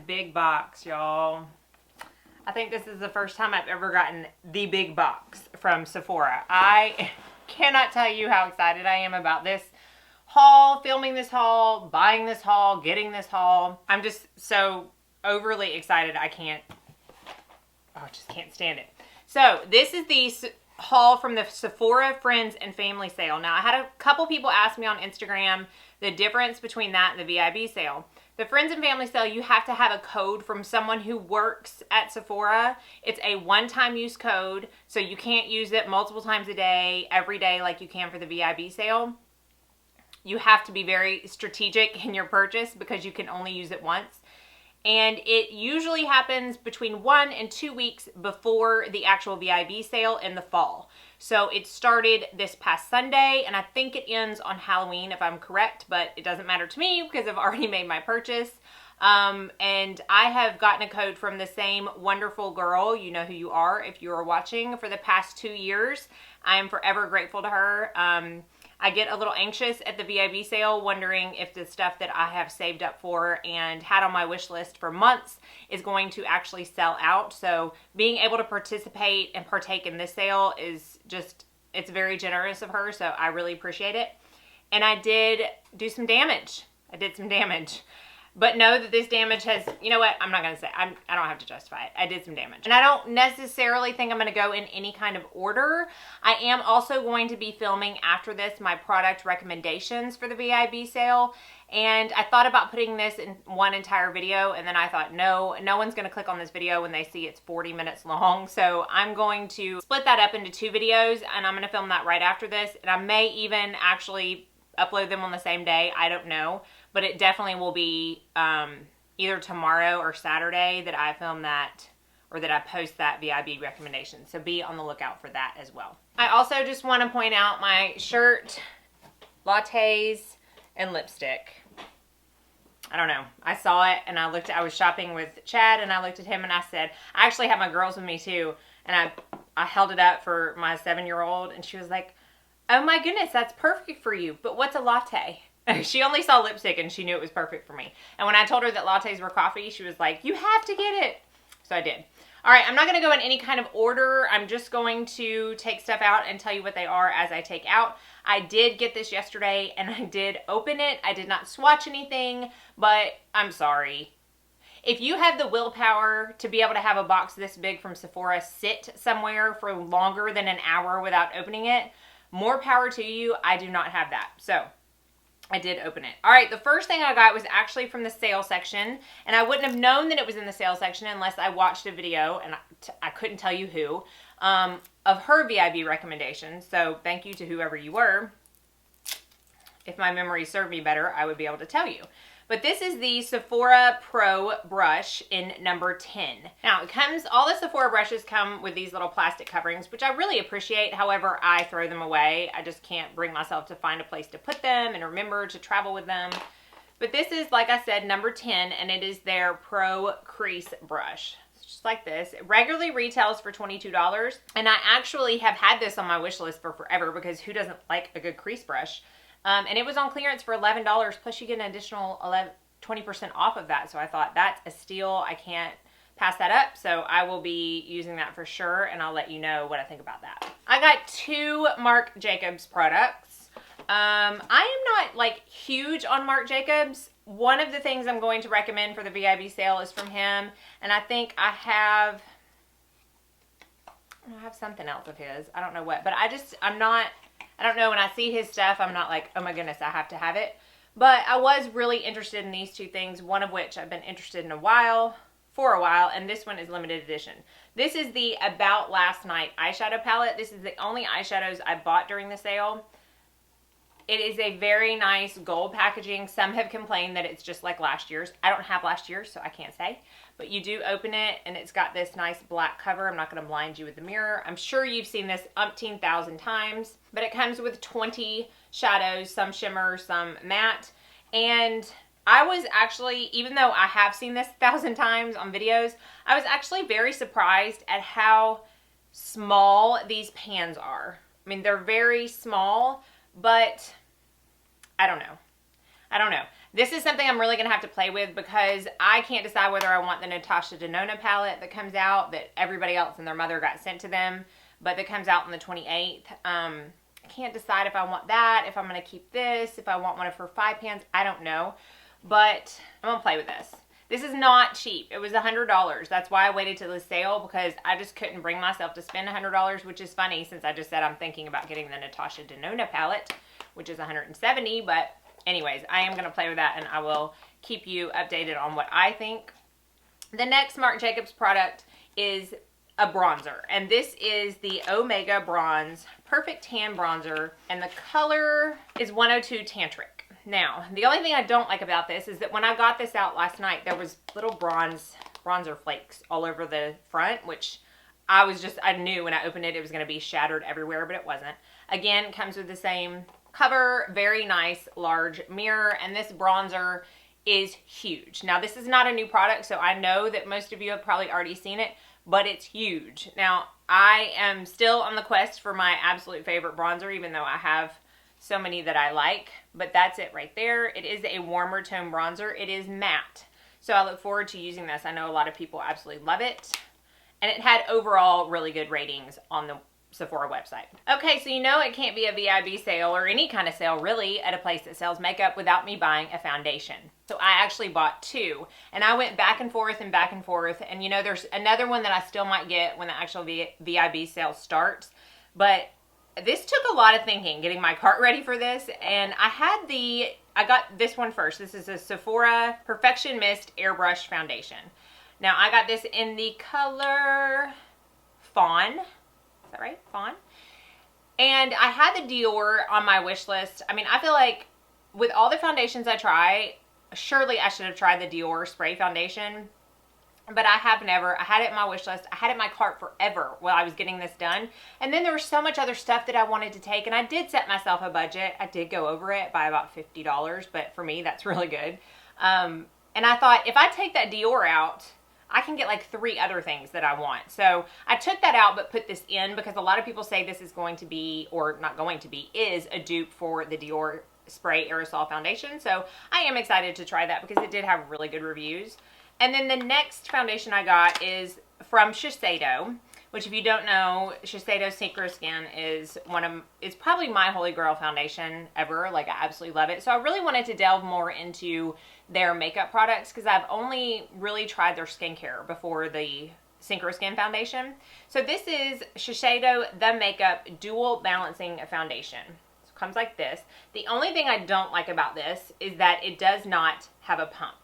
big box, y'all. I think this is the first time I've ever gotten the big box from Sephora. I cannot tell you how excited I am about this haul, filming this haul, buying this haul, getting this haul. I'm just so overly excited. I just can't stand it. So this is the haul from the Sephora Friends and Family sale. Now I had a couple people ask me on Instagram the difference between that and the VIB sale. The Friends and Family sale, you have to have a code from someone who works at Sephora. It's a one-time use code, so you can't use it multiple times a day, every day like you can for the VIB sale. You have to be very strategic in your purchase because you can only use it once. And it usually happens between 1 and 2 weeks before the actual VIB sale in the fall. So it started this past Sunday, and I think it ends on Halloween if I'm correct, but it doesn't matter to me because I've already made my purchase. And I have gotten a code from the same wonderful girl, you know who you are if you are watching, for the past 2 years. I am forever grateful to her. I get a little anxious at the VIB sale, wondering if the stuff that I have saved up for and had on my wish list for months is going to actually sell out. So being able to participate and partake in this sale is just, it's very generous of her. So I really appreciate it. And I did do some damage. I did some damage. But know that this damage has, you know what, I'm not going to say, I don't have to justify it. I did some damage. And I don't necessarily think I'm going to go in any kind of order. I am also going to be filming after this my product recommendations for the VIB sale. And I thought about putting this in one entire video, and then I thought, no one's going to click on this video when they see it's 40 minutes long. So I'm going to split that up into 2 videos, and I'm going to film that right after this. And I may even actually upload them on the same day. I don't know. But it definitely will be either tomorrow or Saturday that I film that, or that I post that VIB recommendation. So be on the lookout for that as well. I also just want to point out my shirt, lattes, and lipstick. I don't know. I saw it and I was shopping with Chad and I looked at him and I said, I actually have my girls with me too. And I held it up for my 7-year-old and she was like, oh my goodness, that's perfect for you. But what's a latte? She only saw lipstick and she knew it was perfect for me. And when I told her that lattes were coffee, she was like, you have to get it. So I did. All right, I'm not going to go in any kind of order. I'm just going to take stuff out and tell you what they are as I take out. I did get this yesterday and I did open it. I did not swatch anything, but I'm sorry. If you have the willpower to be able to have a box this big from Sephora sit somewhere for longer than an hour without opening it, more power to you. I do not have that. So I did open it. All right, the first thing I got was actually from the sale section, and I wouldn't have known that it was in the sale section unless I watched a video, and I couldn't tell you who, of her VIB recommendations. So thank you to whoever you were. If my memory served me better, I would be able to tell you. But this is the Sephora Pro brush in number 10. Now, all the Sephora brushes come with these little plastic coverings, which I really appreciate. However, I throw them away. I just can't bring myself to find a place to put them and remember to travel with them. But this is, like I said, number 10, and it is their Pro Crease Brush. It's just like this. It regularly retails for $22, and I actually have had this on my wish list for forever because who doesn't like a good crease brush? And it was on clearance for $11, plus you get an additional 20% off of that. So I thought, that's a steal. I can't pass that up. So I will be using that for sure, and I'll let you know what I think about that. I got 2 Marc Jacobs products. I am not like huge on Marc Jacobs. One of the things I'm going to recommend for the VIB sale is from him, and I think I have something else of his. I don't know what, but I don't know, when I see his stuff, I'm not like, oh my goodness, I have to have it. But I was really interested in these 2 things, one of which I've been interested in for a while, and this one is limited edition. This is the About Last Night eyeshadow palette. This is the only eyeshadows I bought during the sale. It is a very nice gold packaging. Some have complained that it's just like last year's. I don't have last year's, so I can't say. But you do open it, and it's got this nice black cover. I'm not going to blind you with the mirror. I'm sure you've seen this umpteen thousand times. But it comes with 20 shadows, some shimmer, some matte. And I was actually, even though I have seen this 1,000 times on videos, I was actually very surprised at how small these pans are. I mean, they're very small, but I don't know. This is something I'm really going to have to play with because I can't decide whether I want the Natasha Denona palette that comes out that everybody else and their mother got sent to them, but that comes out on the 28th. I can't decide if I want that, if I'm going to keep this, if I want one of her 5 pans. I don't know, but I'm going to play with this. This is not cheap. It was $100. That's why I waited till the sale, because I just couldn't bring myself to spend $100, which is funny since I just said I'm thinking about getting the Natasha Denona palette, which is $170. But anyways, I am going to play with that, and I will keep you updated on what I think. The next Marc Jacobs product is a bronzer, and this is the Omega Bronze Perfect Tan Bronzer, and the color is 102 Tantric. Now, the only thing I don't like about this is that when I got this out last night, there was little bronzer flakes all over the front, which I knew when I opened it, it was going to be shattered everywhere, but it wasn't. Again, it comes with the same cover, very nice large mirror, and this bronzer is huge. Now, this is not a new product, so I know that most of you have probably already seen it, but it's huge. Now, I am still on the quest for my absolute favorite bronzer, even though I have so many that I like, but that's it right there. It is a warmer tone bronzer. It is matte, so I look forward to using this. I know a lot of people absolutely love it, and it had overall really good ratings on the Sephora website. Okay, so you know it can't be a VIB sale or any kind of sale really at a place that sells makeup without me buying a foundation. So I actually bought 2, and I went back and forth, and you know there's another one that I still might get when the actual VIB sale starts, but this took a lot of thinking, getting my cart ready for this, and I got this one first. This is a Sephora Perfection Mist Airbrush Foundation. Now, I got this in the color Fawn. Is that right? Fawn? And I had the Dior on my wish list. I mean, I feel like with all the foundations I try, surely I should have tried the Dior Spray Foundation. But I have never. I had it in my wish list. I had it in my cart forever while I was getting this done. And then there was so much other stuff that I wanted to take. And I did set myself a budget. I did go over it by about $50. But for me, that's really good. And I thought, if I take that Dior out, I can get like 3 other things that I want. So I took that out but put this in because a lot of people say this is going to be, or not going to be, is a dupe for the Dior Spray Aerosol Foundation. So I am excited to try that because it did have really good reviews. And then the next foundation I got is from Shiseido, which if you don't know, Shiseido Synchro Skin is it's probably my holy grail foundation ever. Like, I absolutely love it. So I really wanted to delve more into their makeup products because I've only really tried their skincare before the Synchro Skin foundation. So this is Shiseido The Makeup Dual Balancing Foundation. So it comes like this. The only thing I don't like about this is that it does not have a pump.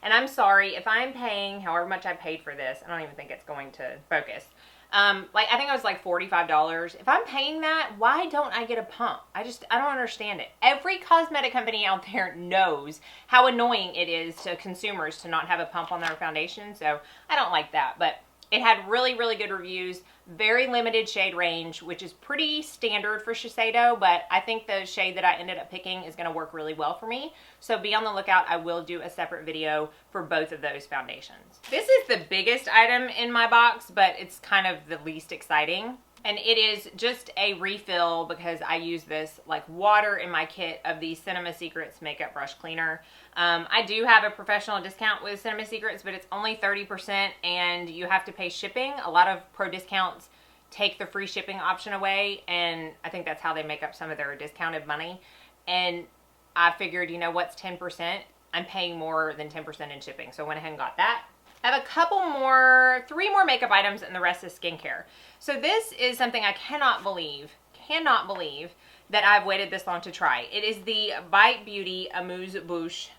And I'm sorry, if I'm paying however much I paid for this, I don't even think it's going to focus. I think it was like $45. If I'm paying that, why don't I get a pump? I don't understand it. Every cosmetic company out there knows how annoying it is to consumers to not have a pump on their foundation. So I don't like that, but it had really, really good reviews, very limited shade range, which is pretty standard for Shiseido, but I think the shade that I ended up picking is gonna work really well for me. So be on the lookout. I will do a separate video for both of those foundations. This is the biggest item in my box, but it's kind of the least exciting. And it is just a refill because I use this like water in my kit of the Cinema Secrets Makeup Brush Cleaner. I do have a professional discount with Cinema Secrets, but it's only 30% and you have to pay shipping. A lot of pro discounts take the free shipping option away, and I think that's how they make up some of their discounted money. And I figured, you know, what's 10%? I'm paying more than 10% in shipping, so I went ahead and got that. I have 3 more makeup items, and the rest is skincare. So this is something I cannot believe that I've waited this long to try. It is the Bite Beauty Amuse Bouche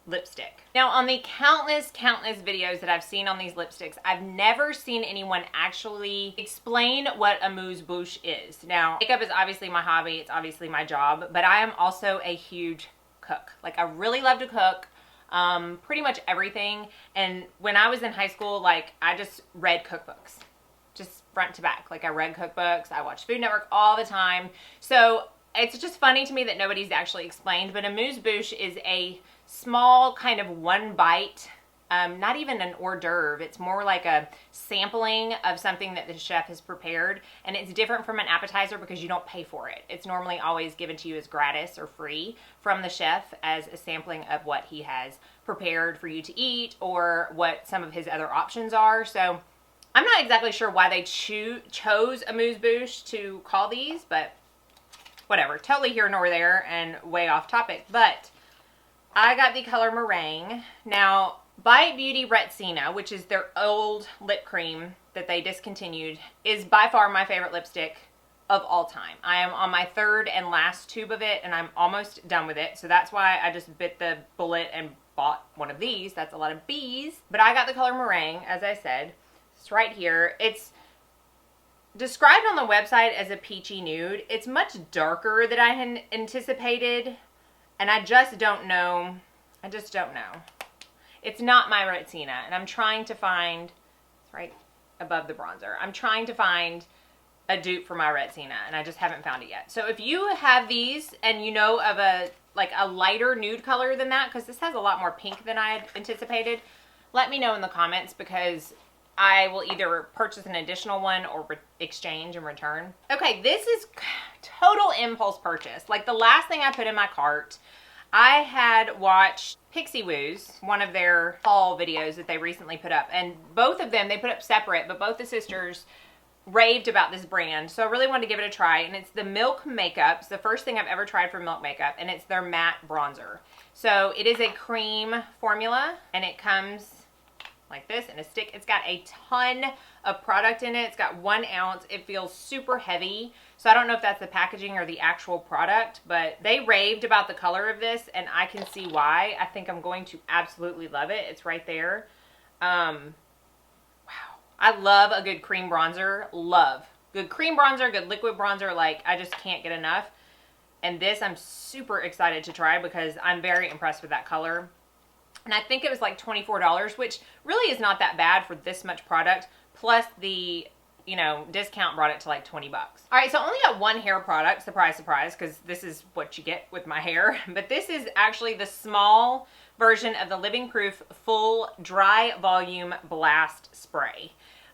lipstick. Now, on the countless videos that I've seen on these lipsticks, I've never seen anyone actually explain what Amuse Bouche is. Now, makeup is obviously my hobby, it's obviously my job, but I am also a huge cook. Like, I really love to cook. Pretty much everything. And when I was in high school, like, I just read cookbooks, just front to back. Like, I read cookbooks, I watched Food Network all the time. So it's just funny to me that nobody's actually explained, but Amuse Bouche is a small kind of one bite not even an hors d'oeuvre. It's more like a sampling of something that the chef has prepared. And it's different from an appetizer because you don't pay for it. It's normally always given to you as gratis or free from the chef as a sampling of what he has prepared for you to eat or what some of his other options are. So I'm not exactly sure why they chose amuse-bouche to call these, but whatever. Totally here nor there and way off topic. But I got the color Meringue. Now, Bite Beauty Retsina, which is their old lip cream that they discontinued, is by far my favorite lipstick of all time. I am on my third and last tube of it, and I'm almost done with it. So that's why I just bit the bullet and bought one of these. That's a lot of B's. But I got the color Meringue, as I said. It's right here. It's described on the website as a peachy nude. It's much darker than I had anticipated, and I just don't know. I just don't know. It's not my Retsina, and I'm trying to find, it's right above the bronzer. I'm trying to find a dupe for my Retsina, and I just haven't found it yet. So if you have these and you know of a lighter nude color than that, because this has a lot more pink than I had anticipated, let me know in the comments, because I will either purchase an additional one or exchange and return. Okay, this is total impulse purchase. Like the last thing I put in my cart, I had watched Pixie Woo's, one of their haul videos that they recently put up. And both of them, they put up separate, but both the sisters raved about this brand. So I really wanted to give it a try. And it's the Milk Makeup. It's the first thing I've ever tried from Milk Makeup. And it's their matte bronzer. So it is a cream formula. And it comes like this in a stick. It's got a ton of product in it. It's got 1 ounce. It feels super heavy. So I don't know if that's the packaging or the actual product, but they raved about the color of this, and I can see why. I think I'm going to absolutely love it. It's right there. Wow. I love a good cream bronzer. Love. Good cream bronzer, good liquid bronzer. Like, I just can't get enough. And this I'm super excited to try because I'm very impressed with that color. And I think it was like $24, which really is not that bad for this much product. Plus the, you know, discount brought it to like 20 bucks. All right, so I only got one hair product, surprise, surprise, because this is what you get with my hair. But this is actually the small version of the Living Proof Full Dry Volume Blast Spray.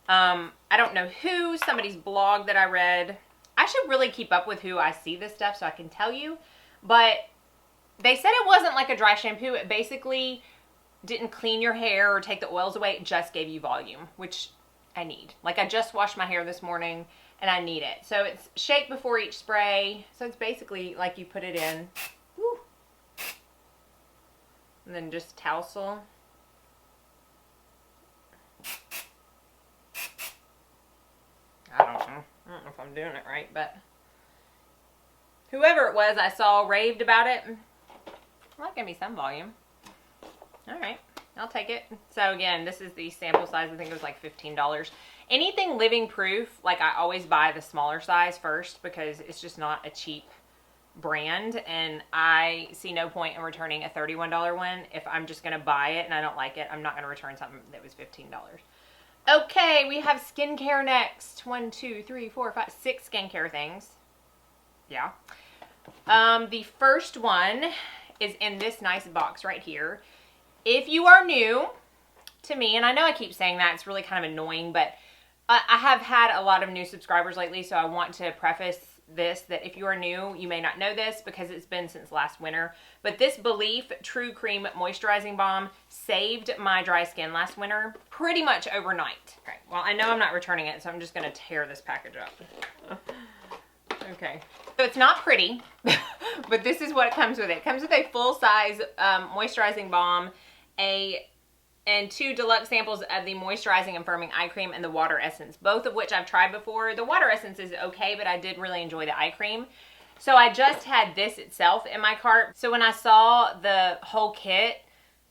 I don't know who, somebody's blog that I read. I should really keep up with who I see this stuff so I can tell you. But they said it wasn't like a dry shampoo. It basically didn't clean your hair or take the oils away. It just gave you volume, which I need. Like, I just washed my hair this morning and I need it. So it's shake before each spray. So it's basically like you put it in. Woo, and then just tousle. I don't know if I'm doing it right, but whoever it was I saw raved about it. Well, that gave me some volume. All right, I'll take it. So again, this is the sample size. I think it was like $15. Anything Living Proof, like I always buy the smaller size first because it's just not a cheap brand, and I see no point in returning a $31 one. If I'm just gonna buy it and I don't like it, I'm not gonna return something that was $15. Okay, we have skincare next. 1, 2, 3, 4, 5, 6 skincare things. Yeah. The first one is in this nice box right here. If you are new to me, and I know I keep saying that, it's really kind of annoying, but I have had a lot of new subscribers lately, so I want to preface this, that if you are new, you may not know this because it's been since last winter, but this Belief True Cream Moisturizing Balm saved my dry skin last winter pretty much overnight. Okay, well, I know I'm not returning it, so I'm just going to tear this package up. Okay, so it's not pretty, but this is what comes with it. It comes with a full-size moisturizing balm, and 2 deluxe samples of the moisturizing and firming eye cream and the water essence, both of which I've tried before. The water essence is okay, but I did really enjoy the eye cream. So I just had this itself in my cart. So when I saw the whole kit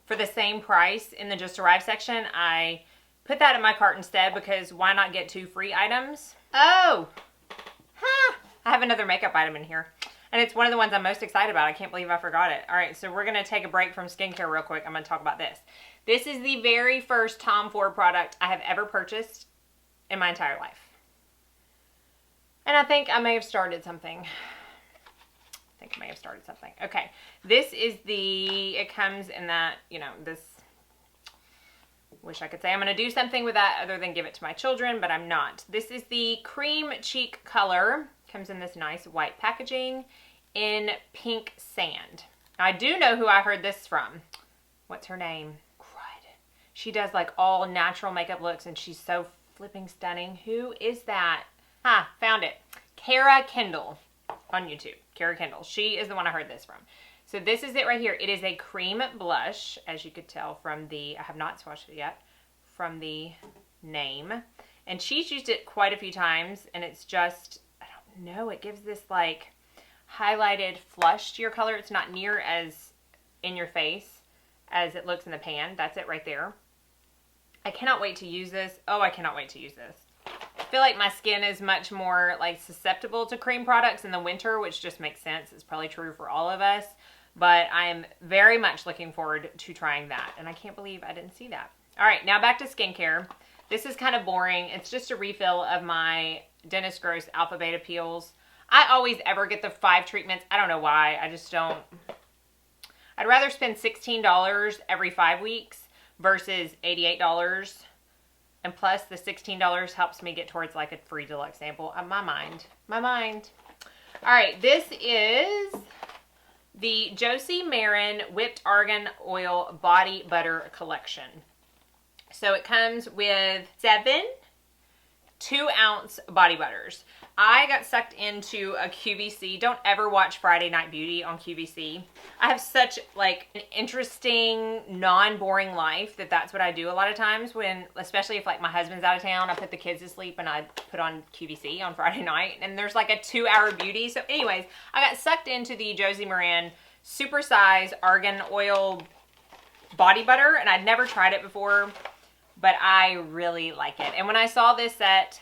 for the same price in the Just Arrived section, I put that in my cart instead, because why not get 2 free items? Oh, I have another makeup item in here, and it's one of the ones I'm most excited about. I can't believe I forgot it. All right, so we're gonna take a break from skincare real quick. I'm gonna talk about this. This is the very first Tom Ford product I have ever purchased in my entire life. And I think I may have started something. Okay, this is the, it comes in that, you know, this wish I could say I'm going to do something with that other than give it to my children, but I'm not. This is the Cream Cheek color. Comes in this nice white packaging in Pink Sand. I do know who I heard this from. What's her name? Crud. She does like all natural makeup looks and she's so flipping stunning. Who is that? Found it. Kara Kendall on YouTube. Kara Kendall. She is the one I heard this from. So this is it right here. It is a cream blush, as you could tell from the, I have not swatched it yet, from the name. And she's used it quite a few times, and it's just, I don't know, it gives this like highlighted flush to your color. It's not near as in your face as it looks in the pan. That's it right there. I cannot wait to use this. Oh, I cannot wait to use this. I feel like my skin is much more like susceptible to cream products in the winter, which just makes sense. It's probably true for all of us. But I'm very much looking forward to trying that. And I can't believe I didn't see that. All right, now back to skincare. This is kind of boring. It's just a refill of my Dentist Gross Alpha Beta Peels. I always ever get the 5 treatments. I don't know why. I just don't. I'd rather spend $16 every 5 weeks versus $88. And plus the $16 helps me get towards like a free deluxe sample. My mind. All right, this is the Josie Maran Whipped Argan Oil Body Butter Collection. So it comes with 7 2-ounce body butters. I got sucked into a QVC. Don't ever watch Friday Night Beauty on QVC. I have such like an interesting, non-boring life that's what I do a lot of times when, especially if like my husband's out of town, I put the kids to sleep and I put on QVC on Friday night and there's like a 2-hour beauty. So anyways, I got sucked into the Josie Maran Supersize Argan Oil Body Butter and I'd never tried it before, but I really like it. And when I saw this set,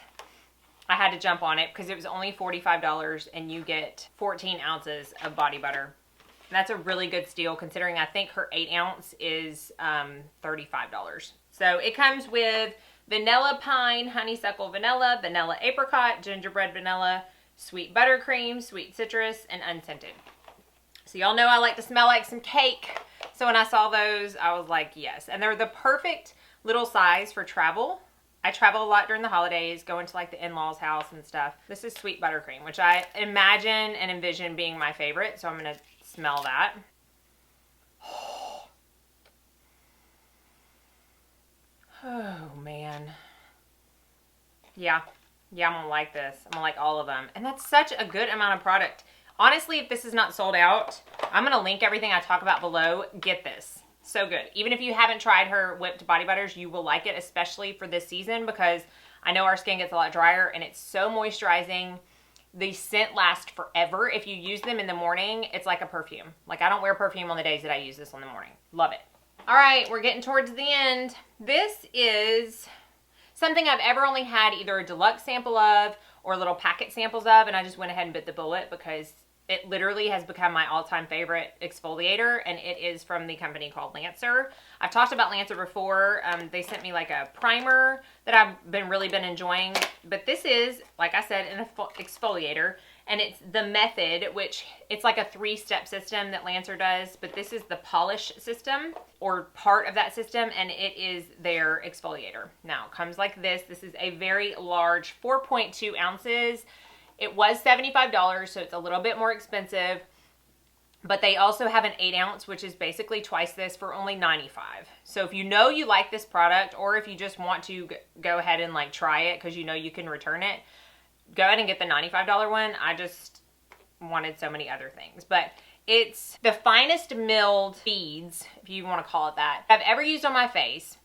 I had to jump on it because it was only $45 and you get 14 ounces of body butter. And that's a really good steal considering I think her 8 ounce is $35. So it comes with vanilla pine, honeysuckle vanilla, vanilla apricot, gingerbread vanilla, sweet buttercream, sweet citrus, and unscented. So y'all know I like to smell like some cake. So when I saw those, I was like, yes. And they're the perfect little size for travel. I travel a lot during the holidays, going to like the in-laws house and stuff. This is sweet buttercream, which I imagine and envision being my favorite. So I'm going to smell that. Oh man. Yeah, I'm going to like this. I'm going to like all of them. And that's such a good amount of product. Honestly, if this is not sold out, I'm going to link everything I talk about below. Get this. So good. Even if you haven't tried her whipped body butters, you will like it, especially for this season because I know our skin gets a lot drier and it's so moisturizing. The scent lasts forever. If you use them in the morning, it's like a perfume. Like I don't wear perfume on the days that I use this in the morning. Love it. All right, we're getting towards the end. This is something I've ever only had either a deluxe sample of or little packet samples of, and I just went ahead and bit the bullet because it literally has become my all-time favorite exfoliator, and it is from the company called Lancer. I've talked about Lancer before. They sent me like a primer that I've really been enjoying, but this is, like I said, an exfoliator, and it's the Method, which it's like a 3-step system that Lancer does, but this is the polish system, or part of that system, and it is their exfoliator. Now, it comes like this. This is a very large 4.2 ounces. It was $75, so it's a little bit more expensive, but they also have an 8 ounce, which is basically twice this for only $95. So if you know you like this product, or if you just want to go ahead and like try it because you know you can return it, go ahead and get the $95 one. I just wanted so many other things, but it's the finest milled beads, if you want to call it that, I've ever used on my face.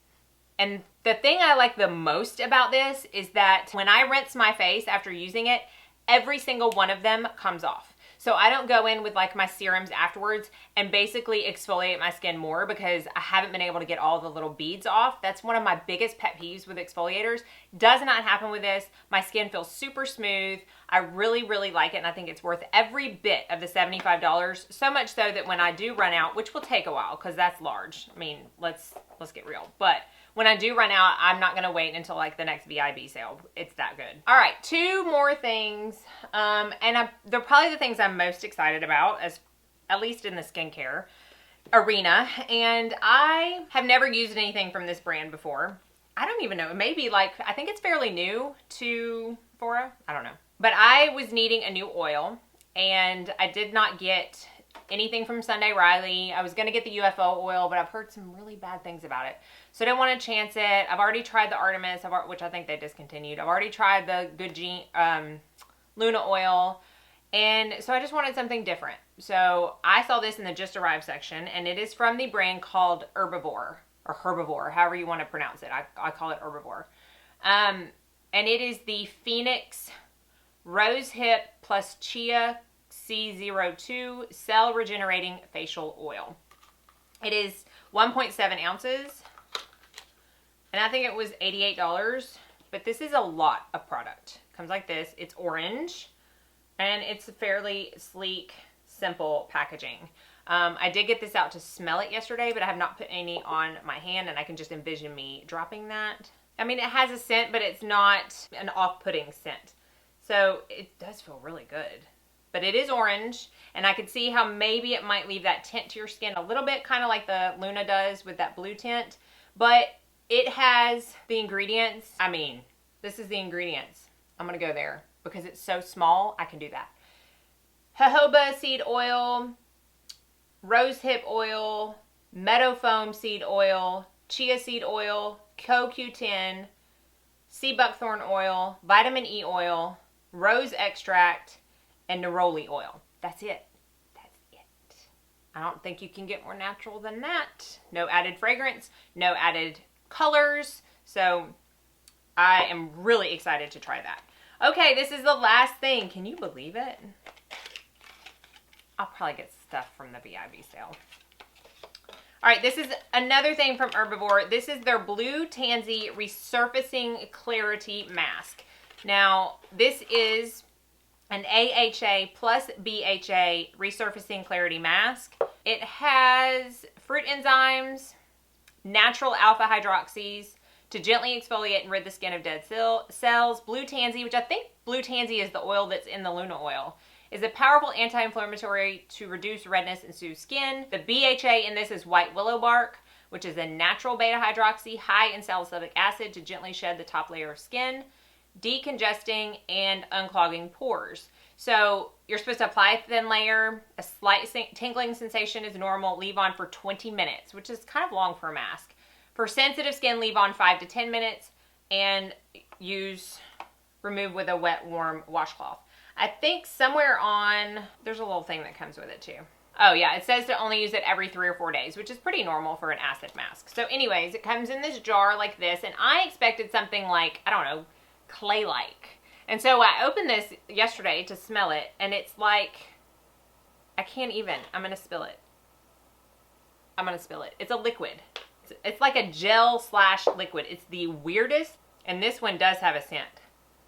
And the thing I like the most about this is that when I rinse my face after using it, every single one of them comes off. So I don't go in with like my serums afterwards and basically exfoliate my skin more because I haven't been able to get all the little beads off. That's one of my biggest pet peeves with exfoliators. Does not happen with this. My skin feels super smooth. I really, really like it, and I think it's worth every bit of the $75. So much so that when I do run out, which will take a while because that's large. I mean, let's get real. But when I do run out, I'm not going to wait until like the next VIB sale. It's that good. All right, 2 more things. They're probably the things I'm most excited about, as at least in the skincare. arena, and I have never used anything from this brand before. I don't even know, maybe like, I think it's fairly new to Sephora. I don't know. But I was needing a new oil, and I did not get anything from Sunday Riley. I was going to get the UFO oil, but I've heard some really bad things about it. So I didn't want to chance it. I've already tried the Artemis, which I think they discontinued. I've already tried the Good Luna oil. And so I just wanted something different. So I saw this in the Just Arrived section, and it is from the brand called Herbivore, or Herbivore, however you want to pronounce it. I call it Herbivore. And it is the Phoenix Rose Hip plus Chia C02 Cell Regenerating Facial Oil. It is 1.7 ounces, and I think it was $88, but this is a lot of product. It comes like this. It's orange, and it's fairly sleek, simple packaging. I did get this out to smell it yesterday, but I have not put any on my hand, and I can just envision me dropping that. I mean, it has a scent, but it's not an off-putting scent. So it does feel really good. But it is orange, and I could see how maybe it might leave that tint to your skin a little bit, kind of like the Luna does with that blue tint. But it has the ingredients. I mean, this is the ingredients. I'm going to go there because it's so small, I can do that. Jojoba seed oil, rose hip oil, meadow foam seed oil, chia seed oil, CoQ10, sea buckthorn oil, vitamin E oil, rose extract, and neroli oil. That's it. That's it. I don't think you can get more natural than that. No added fragrance, no added colors. So I am really excited to try that. Okay, this is the last thing. Can you believe it? I'll probably get stuff from the VIB sale. All right, this is another thing from Herbivore. This is their Blue Tansy Resurfacing Clarity Mask. Now, this is an AHA plus BHA Resurfacing Clarity Mask. It has fruit enzymes, natural alpha hydroxys to gently exfoliate and rid the skin of dead cells. Blue Tansy, which I think Blue Tansy is the oil that's in the Luna oil, is a powerful anti-inflammatory to reduce redness and soothe skin. The BHA in this is white willow bark, which is a natural beta hydroxy high in salicylic acid to gently shed the top layer of skin, decongesting and unclogging pores. So you're supposed to apply a thin layer. A slight tingling sensation is normal. Leave on for 20 minutes, which is kind of long for a mask. For sensitive skin, leave on 5 to 10 minutes and remove with a wet, warm washcloth. I think somewhere on, there's a little thing that comes with it too. Oh yeah, it says to only use it every 3 or 4 days, which is pretty normal for an acid mask. So anyways, it comes in this jar like this, and I expected something like, I don't know, clay-like. And so I opened this yesterday to smell it, and it's like, I can't even, I'm gonna spill it. I'm gonna spill it. It's a liquid. It's like a gel slash liquid. It's the weirdest, and this one does have a scent.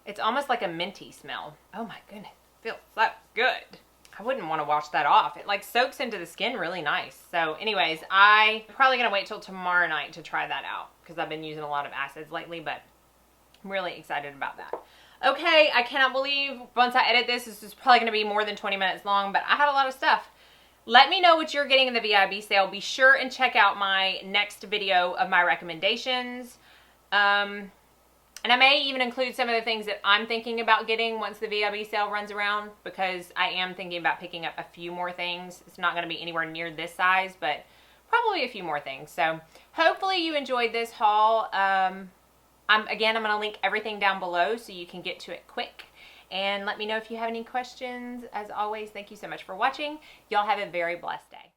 It's almost like a minty smell. Oh my goodness, it feels so good. I wouldn't want to wash that off. It like soaks into the skin really nice. So anyways, I'm probably gonna wait till tomorrow night to try that out because I've been using a lot of acids lately, but I'm really excited about that. Okay, I cannot believe once I edit this is probably gonna be more than 20 minutes long, but I had a lot of stuff. Let me know what you're getting in the VIB sale. Be sure and check out my next video of my recommendations. And I may even include some of the things that I'm thinking about getting once the VIB sale runs around, because I am thinking about picking up a few more things. It's not going to be anywhere near this size, but probably a few more things. So hopefully you enjoyed this haul. Again, I'm going to link everything down below so you can get to it quick. And let me know if you have any questions. As always, thank you so much for watching. Y'all have a very blessed day.